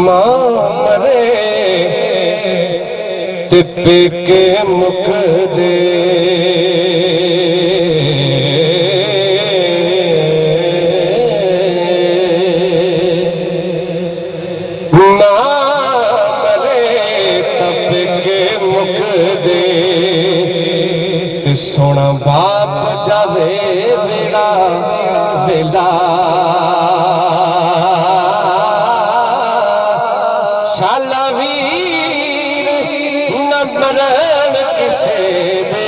मां मरे ते के मुख दे सोना बाप जावे वेला वेला शाला वीर न मरण किसे दे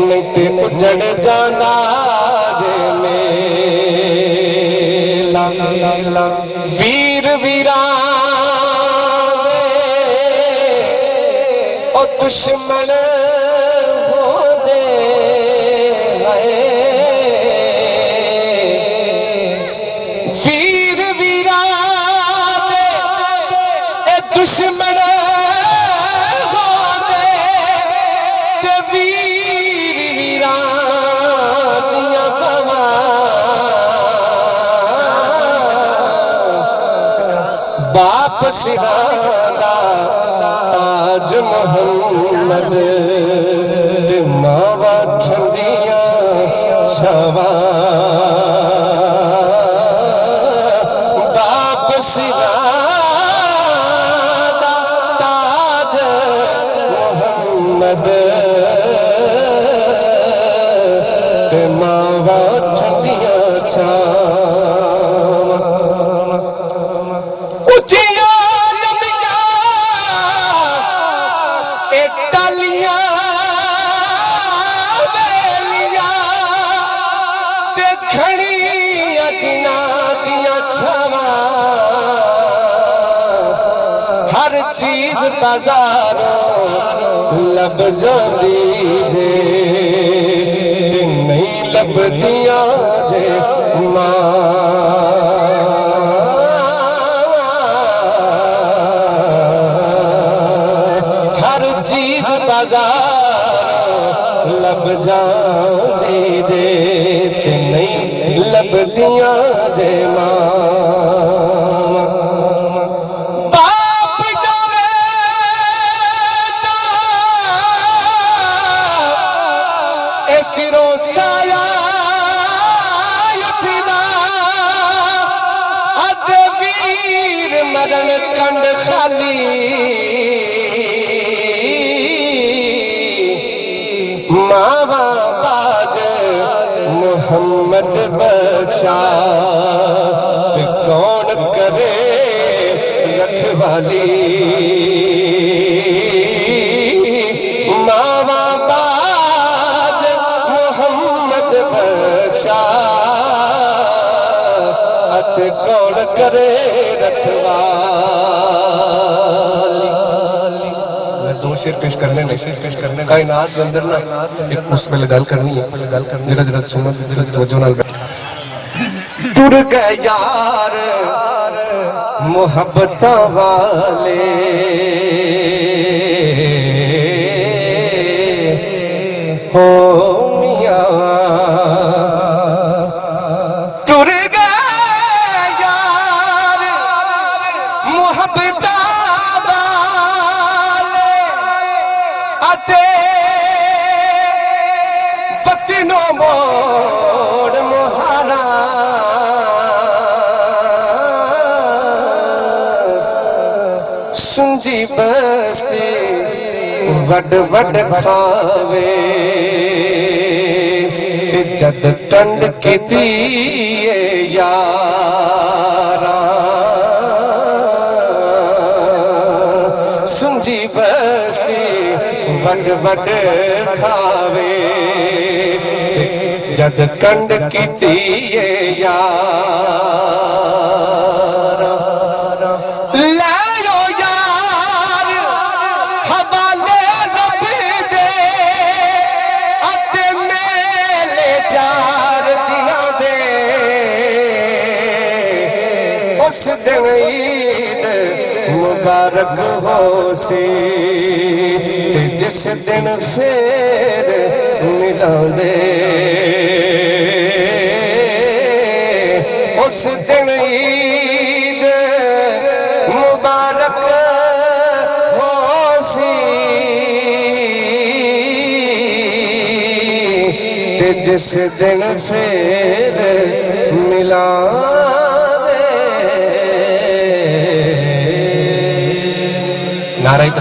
नहीं ते उजड़ जाना जे मेला वीर वीरा दुश्मन हो दे वीर वीरा दुश्मन हो दे वीर वीरा दिया भवा बाप सिरादा ताज मोहम्मद मावा ठंडिया छवा बाप सिरादा ताज मोहम्मद मावा ठंडिया छवा हर चीज बाजारों लब जाती जे नहीं लब दिया जे मां हर चीज बाजारों लब जाती जे नहीं लब दिया जे मां सिरों साया उठदा अद वीर मरण कंड खाली मावा बाज मोहम्मद बख्शा कौन करे रखवाली मावा अत कौन करे रखवाली मैं दो शेर पेश करने कायनात के अंदर ना एक उस पे गल करनी है जरा जरा सुनो तवज्जो नाल टूट गए यार मोहब्बत वाले हो मियां टूट गए यार मोहब्बत वाले अते पतिनो मोड़ मुहारा सुंजी बस्ती वड वड खावे जद टंड की यारा सुंजी बस्ती वड वड खावे जद कंड की यारा उस दिन ईद मुबारक हो सी जिस दिन फिर मिला दे उस दिन ईद मुबारक होसी ते जिस दिन फिर मिला नारे